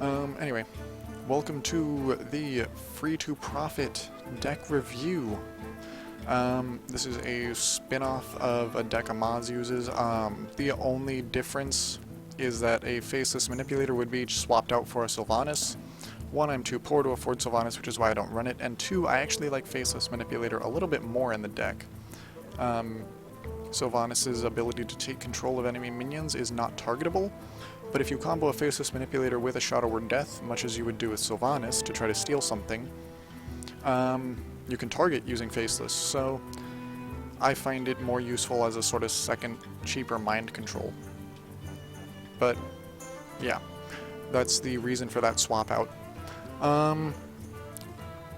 Anyway, welcome to the free-to-profit deck review. This is a spin-off of a deck Amaz uses. The only difference is that a Faceless Manipulator would be swapped out for a Sylvanas. One, I'm too poor to afford Sylvanas, which is why I don't run it, and two, I actually like Faceless Manipulator a little bit more in the deck. Sylvanas' ability to take control of enemy minions is not targetable, but if you combo a Faceless Manipulator with a Shadow Word Death, much as you would do with Sylvanas to try to steal something, you can target using Faceless, so I find it more useful as a sort of second, cheaper mind control. But, yeah, that's the reason for that swap out.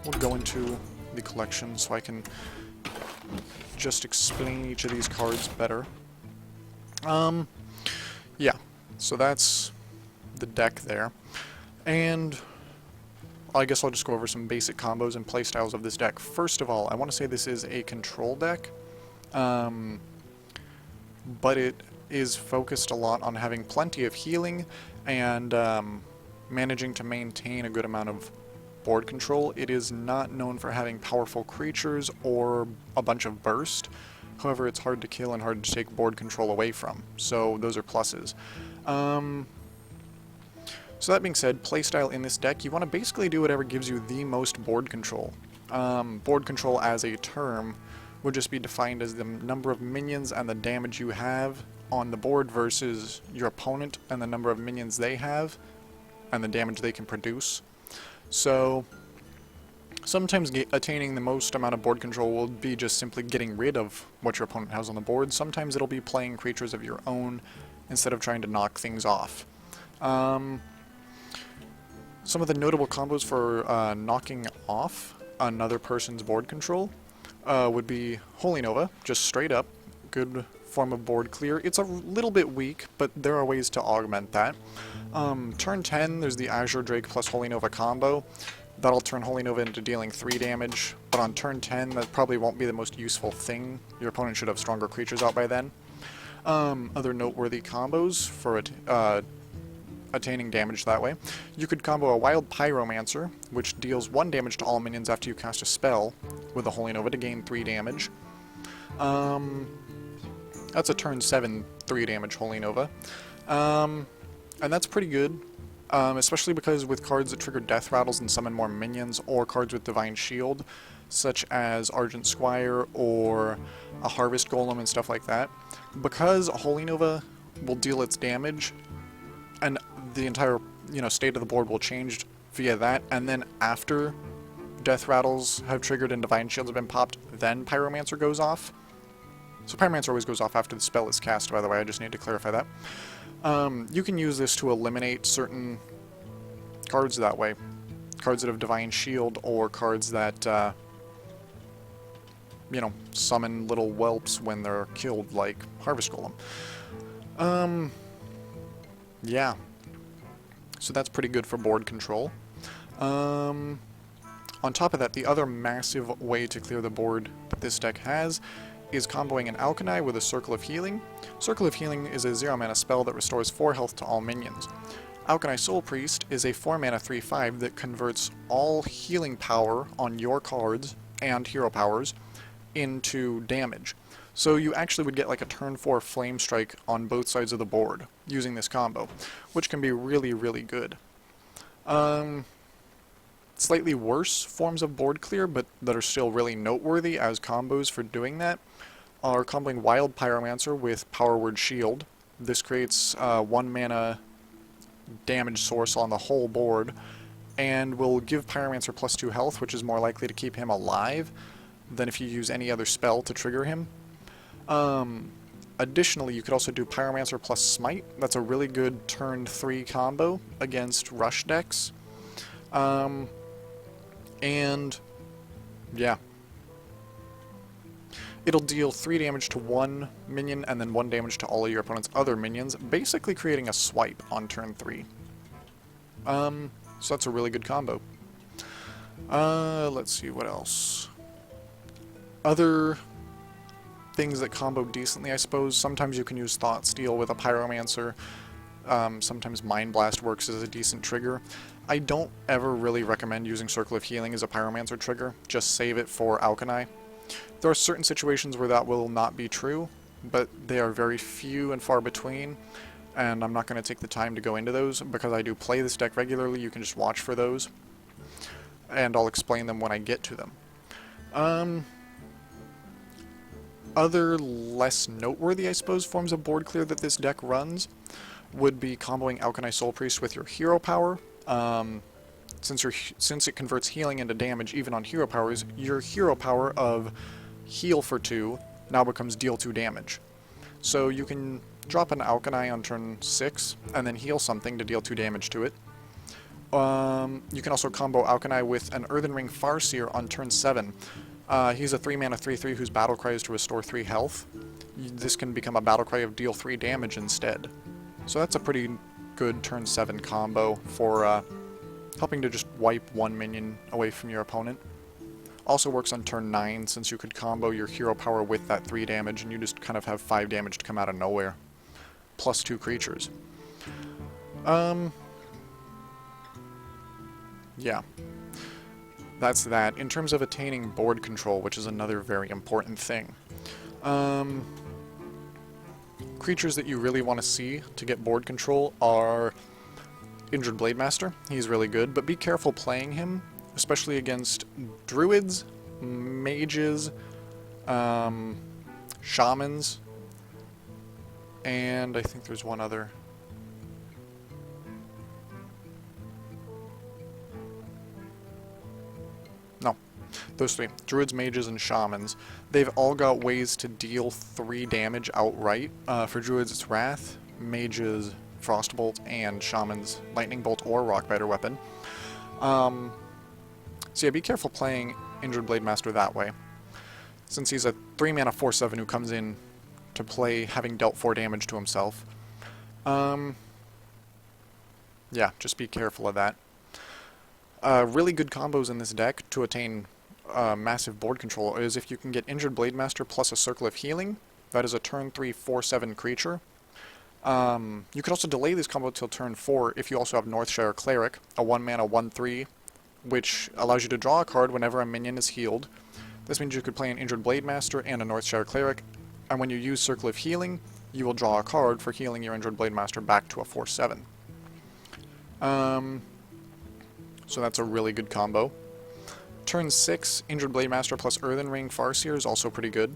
We'll go into the collection so I can just explain each of these cards better. Yeah, so that's the deck there. And I guess I'll just go over some basic combos and playstyles of this deck. First of all, I want to say this is a control deck, but it is focused a lot on having plenty of healing and managing to maintain a good amount of board control. It is not known for having powerful creatures or a bunch of burst. However, it's hard to kill and hard to take board control away from, so those are pluses. So that being said, playstyle in this deck, you want to basically do whatever gives you the most board control. Board control as a term would just be defined as the number of minions and the damage you have on the board versus your opponent and the number of minions they have and the damage they can produce. So sometimes attaining the most amount of board control will be just simply getting rid of what your opponent has on the board. Sometimes it'll be playing creatures of your own instead of trying to knock things off. Some of the notable combos for knocking off another person's board control would be Holy Nova, just straight up. Good form of board clear. It's a little bit weak, but there are ways to augment that. Turn 10, there's the Azure Drake plus Holy Nova combo. That'll turn Holy Nova into dealing 3 damage, but on turn 10, that probably won't be the most useful thing. Your opponent should have stronger creatures out by then. Other noteworthy combos for attaining damage that way. You could combo a Wild Pyromancer, which deals 1 damage to all minions after you cast a spell, with a Holy Nova to gain 3 damage. That's a turn 7 3 damage Holy Nova. And that's pretty good, especially because with cards that trigger Death Rattles and summon more minions, or cards with Divine Shield, such as Argent Squire or a Harvest Golem and stuff like that. Because Holy Nova will deal its damage, and the entire, state of the board will change via that, and then after Death Rattles have triggered and Divine Shields have been popped, then Pyromancer goes off. So Pyromancer always goes off after the spell is cast, by the way, I just need to clarify that. You can use this to eliminate certain cards that way. Cards that have Divine Shield, or cards that, summon little whelps when they're killed, like Harvest Golem. Yeah. So that's pretty good for board control. On top of that, the other massive way to clear the board that this deck has is comboing an Alchemy with a Circle of Healing. Circle of Healing is a 0-mana spell that restores 4 health to all minions. Alchemy Soul Priest is a 4-mana 3/5 that converts all healing power on your cards and hero powers into damage. So you actually would get like a turn 4 Flame Strike on both sides of the board using this combo, which can be really, really good. Slightly worse forms of board clear, but that are still really noteworthy as combos for doing that, are comboing Wild Pyromancer with Power Word Shield. This creates 1 mana damage source on the whole board, and will give Pyromancer plus 2 health, which is more likely to keep him alive than if you use any other spell to trigger him. Additionally, you could also do Pyromancer plus Smite. That's a really good turn 3 combo against rush decks. And yeah, it'll deal 3 damage to 1 minion and then 1 damage to all of your opponent's other minions, basically creating a swipe on turn 3. So that's a really good combo. Let's see what else. Other things that combo decently, I suppose. Sometimes you can use Thought Steal with a Pyromancer. Sometimes Mind Blast works as a decent trigger. I don't ever really recommend using Circle of Healing as a Pyromancer trigger. Just save it for Alchemy. There are certain situations where that will not be true, but they are very few and far between, and I'm not going to take the time to go into those because I do play this deck regularly. You can just watch for those, and I'll explain them when I get to them. Other less noteworthy, I suppose, forms of board clear that this deck runs would be comboing Alchemy Soul Priest with your hero power. Since it converts healing into damage even on hero powers, your hero power of heal for 2 now becomes deal 2 damage. So you can drop an Alchemy on turn 6 and then heal something to deal 2 damage to it. You can also combo Alchemy with an Earthen Ring Farseer on turn 7. He's a 3-mana 3/3 whose battle cry is to restore 3 health. This can become a battle cry of deal 3 damage instead. So that's a pretty good turn 7 combo for helping to just wipe 1 minion away from your opponent. Also works on turn 9 since you could combo your hero power with that 3 damage and you just kind of have 5 damage to come out of nowhere. Plus 2 creatures. Yeah. That's that. In terms of attaining board control, which is another very important thing. Creatures that you really want to see to get board control are Injured Blademaster. He's really good, but be careful playing him, especially against druids, mages, shamans, and I think there's one other. No, those 3. Druids, mages, and shamans. They've all got ways to deal 3 damage outright. For druids, it's Wrath, mages, Frostbolt, and shamans, Lightning Bolt or Rockbiter Weapon. So yeah, be careful playing Injured Blademaster that way, since he's a 3-mana 4/7 who comes in to play having dealt 4 damage to himself. Yeah, just be careful of that. Really good combos in this deck to attain massive board control is if you can get Injured Blademaster plus a Circle of Healing. That is a turn 3 4/7 creature. You can also delay this combo till turn 4 if you also have Northshire Cleric, a 1-mana 1/3, which allows you to draw a card whenever a minion is healed. This means you could play an Injured Blademaster and a Northshire Cleric, and when you use Circle of Healing, you will draw a card for healing your Injured Blademaster back to a 4/7. So that's a really good combo. Turn 6, Injured Blademaster plus Earthen Ring Farseer is also pretty good.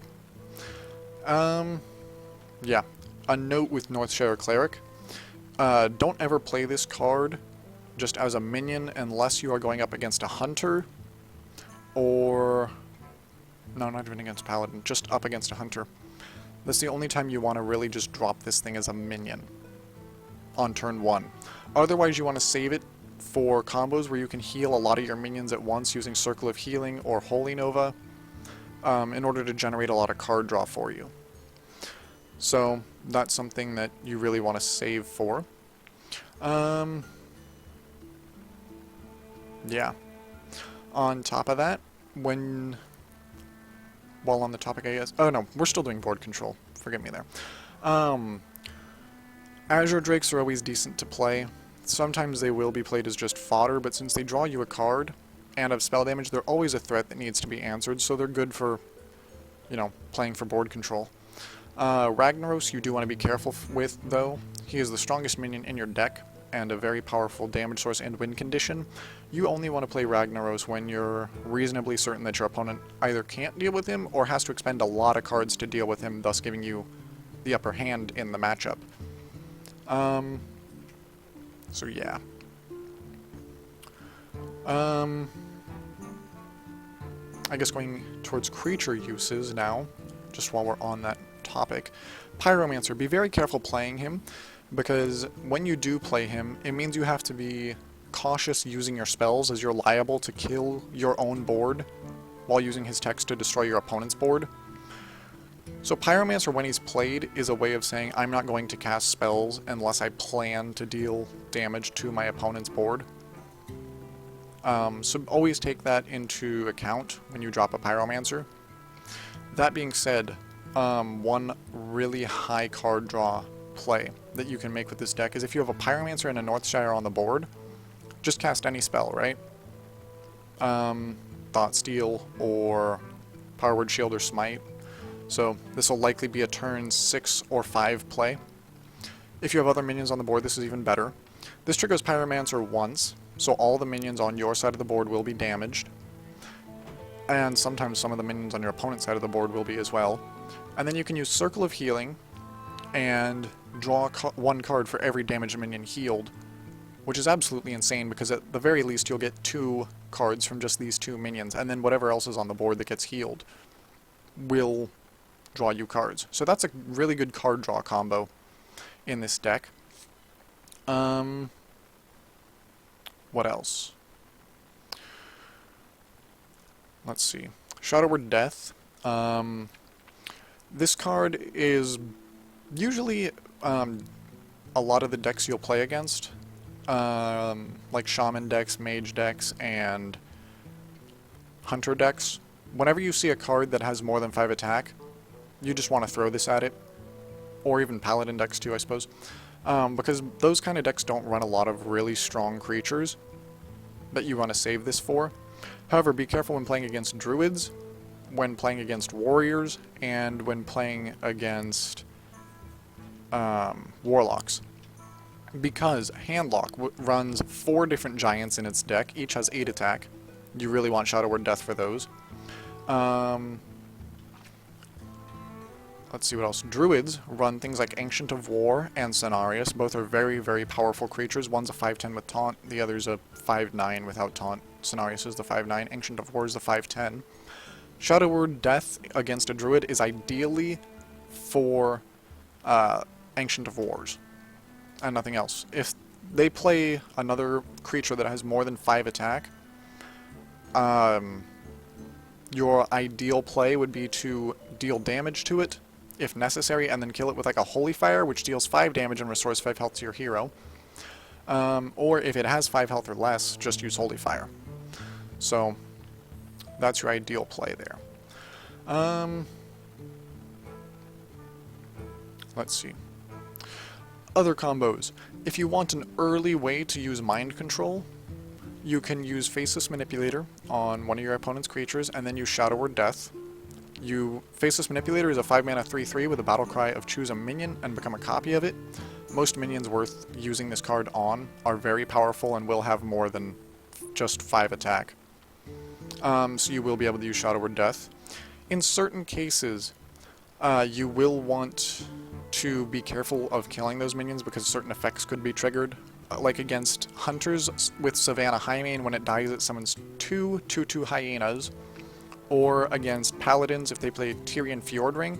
Yeah. A note with Northshire Cleric. Don't ever play this card just as a minion unless you are going up against a hunter or... No, not even against Paladin, just up against a hunter. That's the only time you want to really just drop this thing as a minion on turn 1. Otherwise, you want to save it for combos where you can heal a lot of your minions at once using Circle of Healing or Holy Nova in order to generate a lot of card draw for you. So that's something that you really want to save for. Yeah. On top of that, while on the topic, I guess... Oh no, we're still doing board control. Forget me there. Azure Drakes are always decent to play. Sometimes they will be played as just fodder, but since they draw you a card and have spell damage, they're always a threat that needs to be answered, so they're good for, you know, playing for board control. Ragnaros you do want to be careful with, though. He is the strongest minion in your deck, and a very powerful damage source and win condition. You only want to play Ragnaros when you're reasonably certain that your opponent either can't deal with him or has to expend a lot of cards to deal with him, thus giving you the upper hand in the matchup. So yeah. I guess going towards creature uses now, just while we're on that topic. Pyromancer, be very careful playing him, because when you do play him, it means you have to be cautious using your spells, as you're liable to kill your own board while using his text to destroy your opponent's board. So Pyromancer, when he's played, is a way of saying, I'm not going to cast spells unless I plan to deal damage to my opponent's board. So always take that into account when you drop a Pyromancer. That being said, one really high card draw play that you can make with this deck is if you have a Pyromancer and a Northshire on the board, just cast any spell, right? Thought Steal or Power Word Shield or Smite. So this will likely be a turn 6 or 5 play. If you have other minions on the board, this is even better. This triggers Pyromancer once, so all the minions on your side of the board will be damaged. And sometimes some of the minions on your opponent's side of the board will be as well. And then you can use Circle of Healing and draw one card for every damaged minion healed, which is absolutely insane because at the very least you'll get 2 cards from just these 2 minions, and then whatever else is on the board that gets healed will draw you cards. So that's a really good card draw combo in this deck. What else? Let's see. Shadow Word Death. This card is usually a lot of the decks you'll play against, like Shaman decks, Mage decks, and Hunter decks. Whenever you see a card that has more than 5 attack, you just want to throw this at it. Or even Paladin decks too, I suppose. Because those kind of decks don't run a lot of really strong creatures that you want to save this for. However, be careful when playing against Druids, when playing against Warriors, and when playing against Warlocks. Because Handlock runs 4 different giants in its deck, each has 8 attack. You really want Shadow Word Death for those. Let's see what else. Druids run things like Ancient of War and Cenarius. Both are very, very powerful creatures. One's a 5/10 with Taunt, the other's a 5/9 without Taunt. Cenarius is the 5/9, Ancient of War is the 5/10. Shadow Word Death against a Druid is ideally for Ancient of Wars, and nothing else. If they play another creature that has more than 5 attack, your ideal play would be to deal damage to it, if necessary, and then kill it with like a Holy Fire, which deals 5 damage and restores 5 health to your hero. Or if it has 5 health or less, just use Holy Fire. So, that's your ideal play there. Let's see. Other combos. If you want an early way to use Mind Control, you can use Faceless Manipulator on one of your opponent's creatures, and then use Shadow Word Death. Faceless Manipulator is a 5-mana 3/3 with a battle cry of choose a minion and become a copy of it. Most minions worth using this card on are very powerful and will have more than just 5 attack. So you will be able to use Shadow Word Death. In certain cases, you will want to be careful of killing those minions because certain effects could be triggered. Like against Hunters with Savannah Highmane, when it dies it summons 2 2/2 Hyenas. Or against Paladins, if they play Tyrian Fjordring,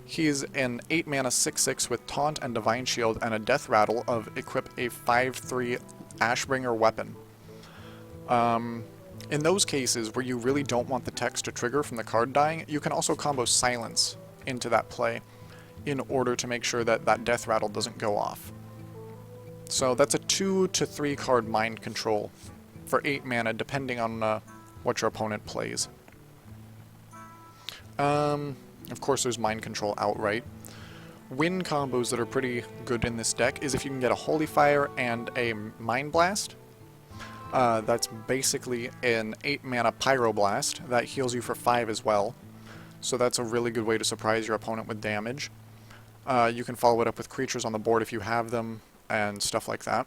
he's an 8-mana 6/6 with Taunt and Divine Shield and a Death Rattle of equip a 5/3 Ashbringer weapon. In those cases where you really don't want the text to trigger from the card dying, you can also combo Silence into that play in order to make sure that that Death Rattle doesn't go off. So that's a 2 to 3 card Mind Control for 8 mana, depending on what your opponent plays. Of course there's Mind Control outright. Win combos that are pretty good in this deck is if you can get a Holy Fire and a Mind Blast. That's basically an 8-mana Pyroblast that heals you for 5 as well. So that's a really good way to surprise your opponent with damage. You can follow it up with creatures on the board if you have them, and stuff like that.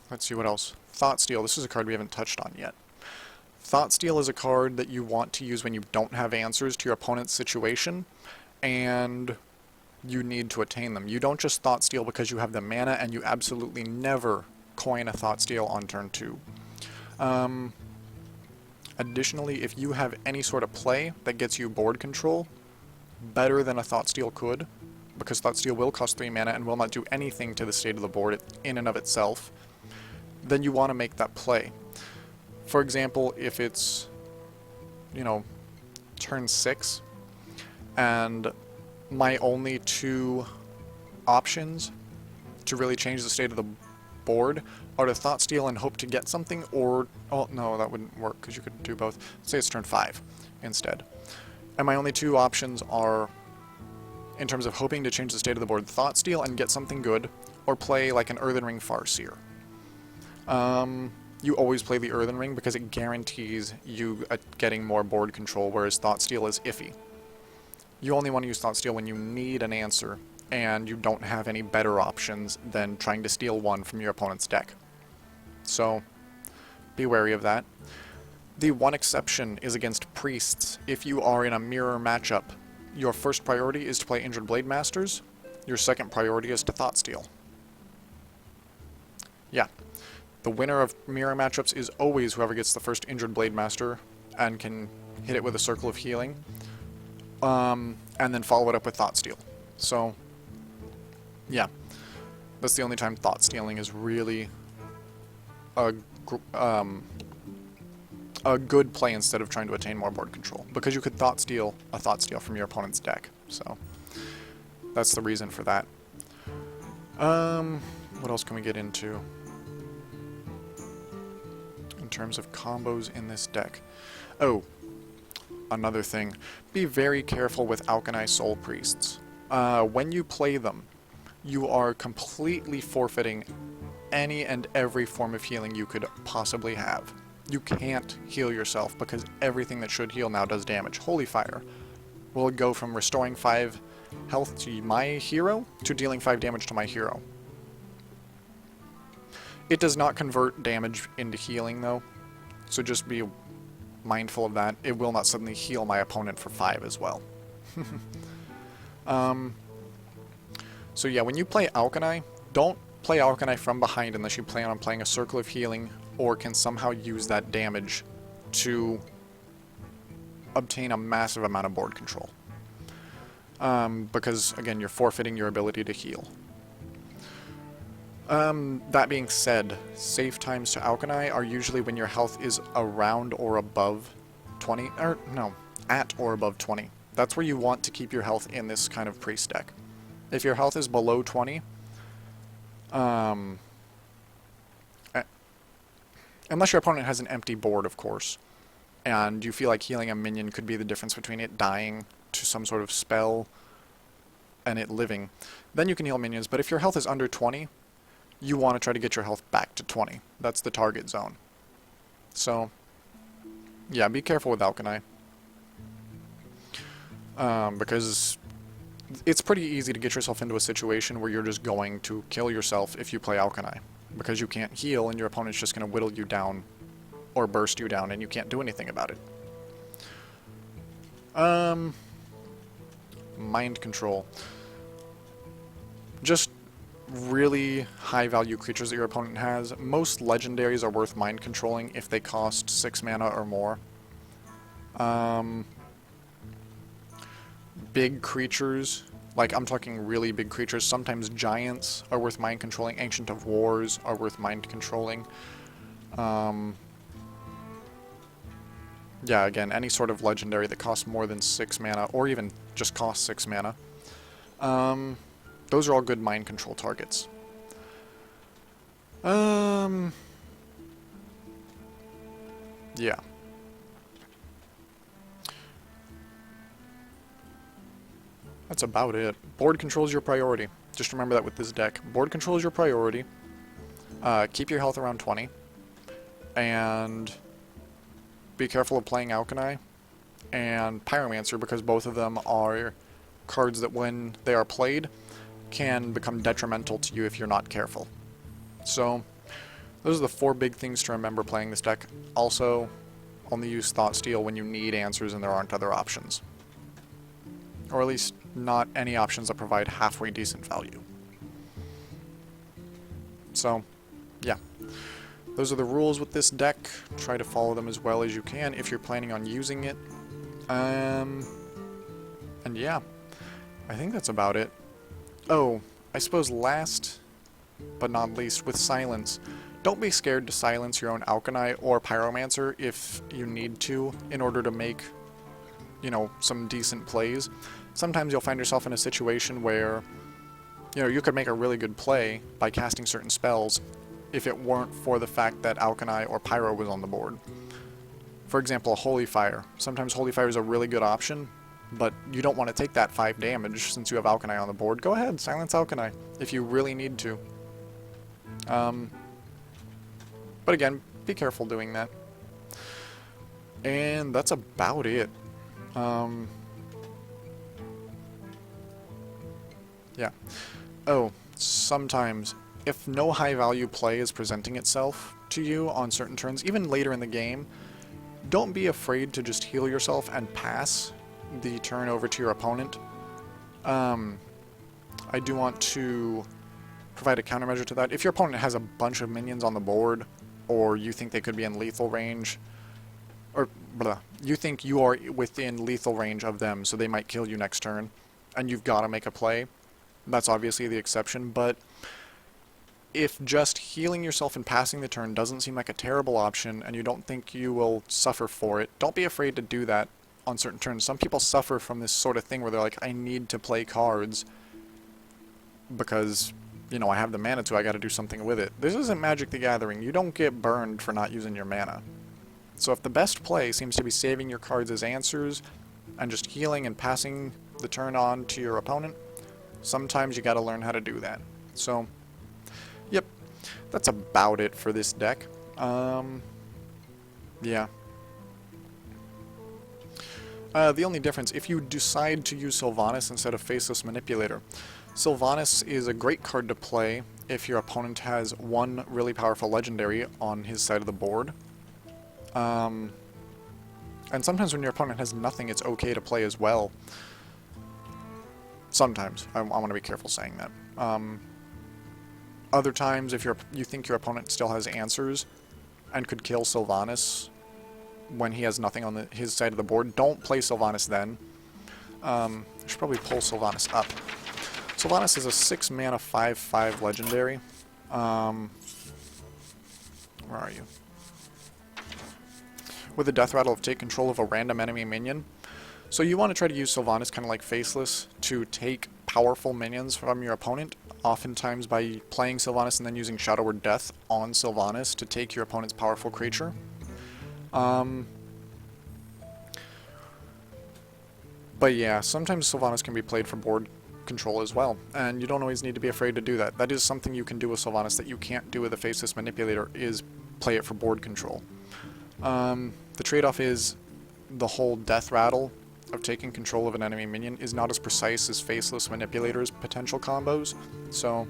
Let's see what else. Thought Steal. This is a card we haven't touched on yet. Thought Steal is a card that you want to use when you don't have answers to your opponent's situation, and you need to attain them. You don't just Thought Steal because you have the mana, and you absolutely never coin a Thought Steal on turn 2. Additionally, if you have any sort of play that gets you board control, better than a Thought Steal could, because Thought Steal will cost 3 mana and will not do anything to the state of the board in and of itself, then you want to make that play. For example, if it's, turn 6, and my only 2 options to really change the state of the board are to Thought Steal and hope to get something, or... oh, no, that wouldn't work, because you could do both. Let's say it's turn 5 instead. And my only 2 options are in terms of hoping to change the state of the board, Thought Steal and get something good, or play like an Earthen Ring Farseer. You always play the Earthen Ring because it guarantees you getting more board control, whereas Thought Steal is iffy. You only want to use Thought Steal when you need an answer, and you don't have any better options than trying to steal one from your opponent's deck. So, be wary of that. The one exception is against Priests. If you are in a mirror matchup, your first priority is to play Injured Blade Masters, your second priority is to Thought Steal. Yeah. The winner of mirror matchups is always whoever gets the first Injured Blade Master and can hit it with a Circle of Healing, and then follow it up with Thought Steal. So, yeah. That's the only time Thought Stealing is really a good play instead of trying to attain more board control, because you could Thought Steal a Thought Steal from your opponent's deck. So, that's the reason for that. What else can we get into in terms of combos in this deck? Oh, another thing. Be very careful with Alchemy Soul Priests. When you play them, you are completely forfeiting any and every form of healing you could possibly have. You can't heal yourself because everything that should heal now does damage. Holy Fire will go from restoring 5 health to my hero to dealing 5 damage to my hero. It does not convert damage into healing though, so just be mindful of that. It will not suddenly heal my opponent for 5 as well. So yeah, when you play Alchemy, don't play Alchemy from behind unless you plan on playing a Circle of Healing or can somehow use that damage to obtain a massive amount of board control. Because, again, you're forfeiting your ability to heal. That being said, save times to Alchemy are usually when your health is around or above 20, or no, at or above 20. That's where you want to keep your health in this kind of priest deck. If your health is below 20, unless your opponent has an empty board, of course, and you feel like healing a minion could be the difference between it dying to some sort of spell and it living, then you can heal minions. But if your health is under 20, you want to try to get your health back to 20. That's the target zone. So, yeah, be careful with Alchemy. Because it's pretty easy to get yourself into a situation where you're just going to kill yourself if you play Alchemy. Because you can't heal and your opponent's just going to whittle you down or burst you down and you can't do anything about it. Mind control. Just really high value creatures that your opponent has. Most legendaries are worth mind controlling if they cost 6 mana or more. Big creatures, like I'm talking really big creatures, sometimes giants are worth mind controlling, Ancient of Wars are worth mind controlling. Yeah, again, any sort of legendary that costs more than 6 mana, or even just costs 6 mana. Those are all good mind control targets. Yeah. That's about it. Board control is your priority. Just remember that with this deck. Board control is your priority. Keep your health around 20. And be careful of playing Alchemy and Pyromancer, because both of them are cards that when they are played can become detrimental to you if you're not careful. So, those are the 4 big things to remember playing this deck. Also, only use Thought Steal when you need answers and there aren't other options. Or at least not any options that provide halfway decent value. So, yeah. Those are the rules with this deck. Try to follow them as well as you can if you're planning on using it. And yeah, I think that's about it. Oh, I suppose last but not least, with Silence. Don't be scared to silence your own Alchemy or Pyromancer if you need to in order to make, you know, some decent plays. Sometimes you'll find yourself in a situation where, you know, you could make a really good play by casting certain spells if it weren't for the fact that Alchemy or Pyro was on the board. For example, Holy Fire. Sometimes Holy Fire is a really good option, but you don't want to take that 5 damage since you have Alkani on the board. Go ahead, silence Alkani if you really need to. But again, be careful doing that. And that's about it. Yeah. Oh, sometimes, if no high value play is presenting itself to you on certain turns, even later in the game, don't be afraid to just heal yourself and pass the turn over to your opponent. I do want to provide a countermeasure to that. If your opponent has a bunch of minions on the board, or you think they could be in lethal range, or you think you are within lethal range of them, so they might kill you next turn, and you've got to make a play, that's obviously the exception. But if just healing yourself and passing the turn doesn't seem like a terrible option, and you don't think you will suffer for it, don't be afraid to do that on certain turns. Some people suffer from this sort of thing where they're like, I need to play cards because, you know, I have the mana, so I gotta do something with it. This isn't Magic the Gathering. You don't get burned for not using your mana. So if the best play seems to be saving your cards as answers and just healing and passing the turn on to your opponent, sometimes you gotta learn how to do that. So, yep, that's about it for this deck. Yeah. The only difference, if you decide to use Sylvanas instead of Faceless Manipulator, Sylvanas is a great card to play if your opponent has one really powerful legendary on his side of the board. And sometimes when your opponent has nothing, it's okay to play as well. Sometimes. I want to be careful saying that. Other times, if you think your opponent still has answers and could kill Sylvanas when he has nothing on his side of the board, don't play Sylvanas then. I should probably pull Sylvanas up. Sylvanas is a 6 mana 5/5 legendary. Where are you? With the Death Rattle of take control of a random enemy minion. So you want to try to use Sylvanas kind of like Faceless to take powerful minions from your opponent, oftentimes by playing Sylvanas and then using Shadow Word Death on Sylvanas to take your opponent's powerful creature. But yeah, sometimes Sylvanas can be played for board control as well, and you don't always need to be afraid to do that. That is something you can do with Sylvanas that you can't do with a Faceless Manipulator, is play it for board control. The trade-off is the whole Death Rattle of taking control of an enemy minion is not as precise as Faceless Manipulator's potential combos, so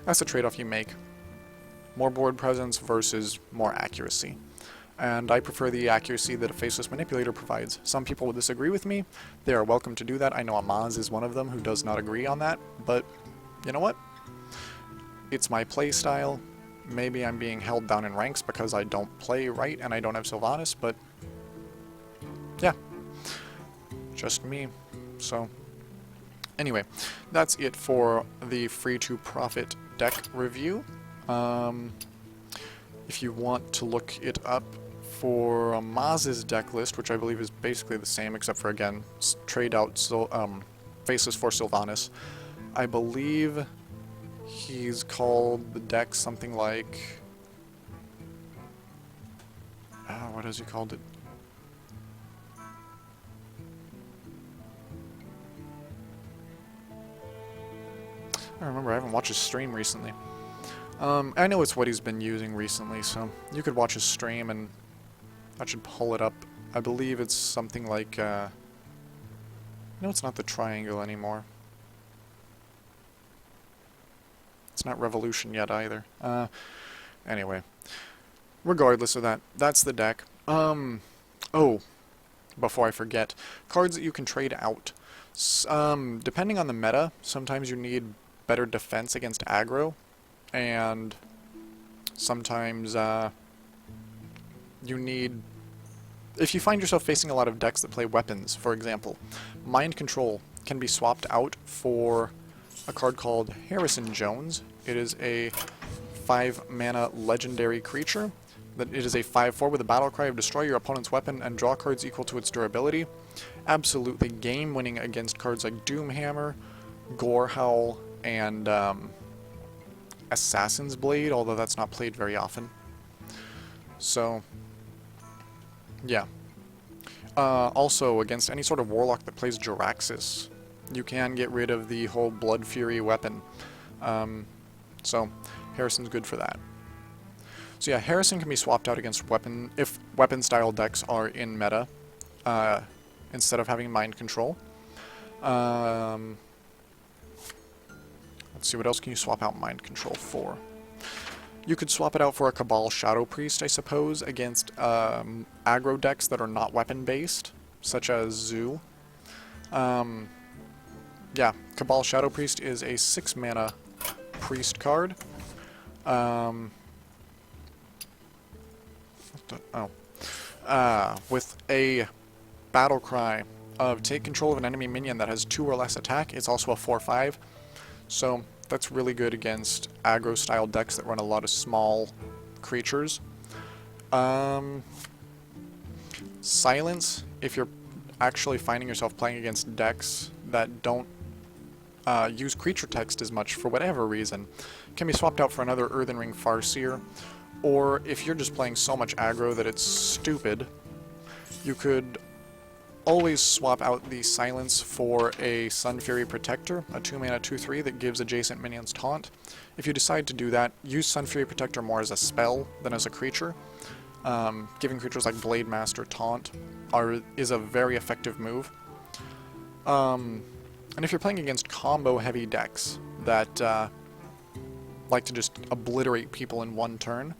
that's the trade-off you make. More board presence versus more accuracy. And I prefer the accuracy that a Faceless Manipulator provides. Some people will disagree with me. They are welcome to do that. I know Amaz is one of them who does not agree on that, but you know what? It's my play style. Maybe I'm being held down in ranks because I don't play right and I don't have Sylvanas, but yeah, just me. So anyway, that's it for the free-to-profit deck review. If you want to look it up for Amaz's deck list, which I believe is basically the same except for, again, trade out Faceless for Sylvanas, I believe he's called the deck something like... what has he called it? I don't remember, I haven't watched his stream recently. I know it's what he's been using recently, so you could watch his stream and I should pull it up. I believe it's something like, no, it's not the triangle anymore. It's not Revolution yet either. Anyway. Regardless of that, that's the deck. Oh, before I forget, cards that you can trade out. Depending on the meta, sometimes you need better defense against aggro, and sometimes you need... If you find yourself facing a lot of decks that play weapons, for example, Mind Control can be swapped out for a card called Harrison Jones. It is a 5-mana legendary creature. That it is a 5/4 with a battle cry of destroy your opponent's weapon and draw cards equal to its durability. Absolutely game-winning against cards like Doomhammer, Gorehowl, and Assassin's Blade, although that's not played very often. So, yeah. Also, against any sort of warlock that plays Jiraxis, you can get rid of the whole Blood Fury weapon. So, Harrison's good for that. So yeah, Harrison can be swapped out against if weapon-style decks are in meta, instead of having Mind Control. Let's see, what else can you swap out Mind Control for? You could swap it out for a Cabal Shadow Priest, I suppose, against aggro decks that are not weapon-based, such as Zoo. Yeah, Cabal Shadow Priest is a 6-mana priest card. With a battle cry of take control of an enemy minion that has 2 or less attack. It's also a 4/5, so that's really good against aggro style decks that run a lot of small creatures. Silence, if you're actually finding yourself playing against decks that don't use creature text as much for whatever reason, can be swapped out for another Earthen Ring Farseer. Or if you're just playing so much aggro that it's stupid, you could always swap out the Silence for a Sun Fury Protector, a 2-mana 2/3 that gives adjacent minions taunt. If you decide to do that, use Sun Fury Protector more as a spell than as a creature. Giving creatures like Blade Master taunt is a very effective move. And if you're playing against combo-heavy decks that like to just obliterate people in one turn,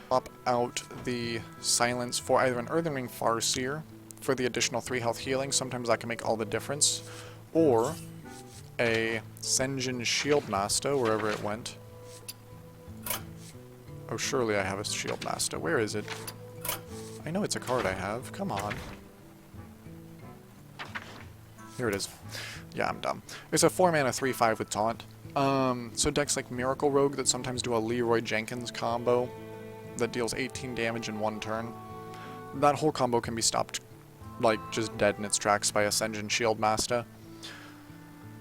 swap out the Silence for either an Earthen Ring Farseer for the additional 3 health healing, sometimes that can make all the difference, or a Senjin Shieldmaster, wherever it went. Oh, surely I have a Shieldmaster. Where is it? I know it's a card I have. Come on. Here it is. Yeah, I'm dumb. It's a 4-mana 3/5 with taunt. So decks like Miracle Rogue that sometimes do a Leroy Jenkins combo that deals 18 damage in 1 turn. That whole combo can be stopped, like, just dead in its tracks by a Senjin Shieldmaster.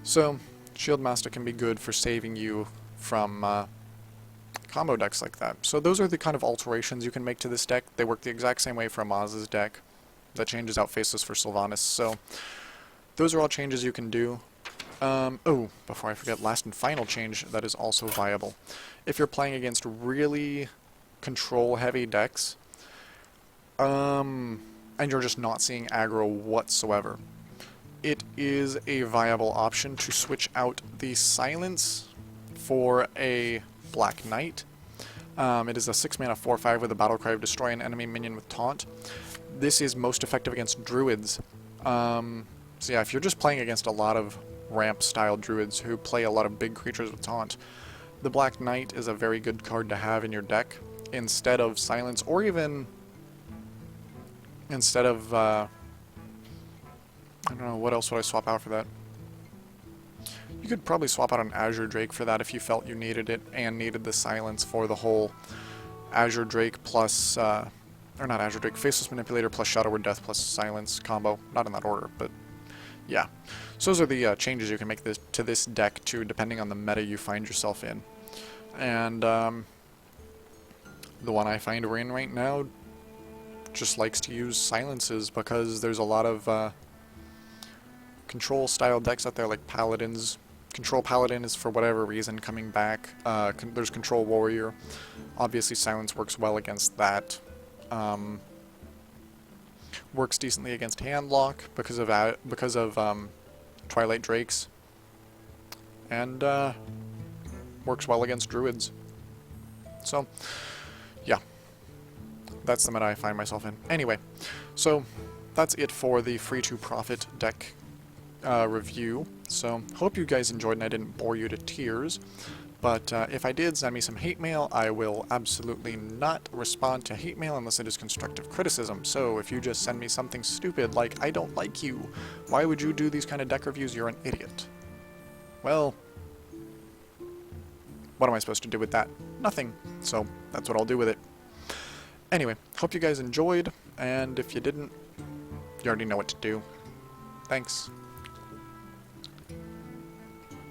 So, Shieldmaster can be good for saving you from combo decks like that. So those are the kind of alterations you can make to this deck. They work the exact same way for Amaz's deck that changes out Faceless for Sylvanas. So those are all changes you can do. Oh, before I forget, last and final change that is also viable. If you're playing against really control-heavy decks, and you're just not seeing aggro whatsoever, it is a viable option to switch out the Silence for a Black Knight. It is a 6-mana 4/5 with a battle cry of destroy an enemy minion with taunt. This is most effective against druids. So yeah, if you're just playing against a lot of ramp-style druids who play a lot of big creatures with taunt, the Black Knight is a very good card to have in your deck instead of Silence, or even instead of, I don't know, what else would I swap out for that? You could probably swap out an Azure Drake for that if you felt you needed it and needed the Silence for the whole Azure Drake plus, or not Azure Drake, Faceless Manipulator plus Shadow Word Death plus Silence combo. Not in that order, but yeah. So those are the changes you can make to this deck too, depending on the meta you find yourself in. And the one I find we're in right now just likes to use Silences because there's a lot of control style decks out there like Paladins. Control Paladin is for whatever reason coming back. There's Control Warrior. Obviously Silence works well against that. Works decently against Handlock because of Twilight Drakes. And works well against Druids. So, yeah. That's the meta I find myself in. Anyway, so that's it for the free-to-profit deck review. So, hope you guys enjoyed and I didn't bore you to tears. But if I did, send me some hate mail. I will absolutely not respond to hate mail unless it is constructive criticism. So if you just send me something stupid like, I don't like you, why would you do these kind of deck reviews? You're an idiot. Well, what am I supposed to do with that? Nothing. So that's what I'll do with it. Anyway, hope you guys enjoyed, and if you didn't, you already know what to do. Thanks.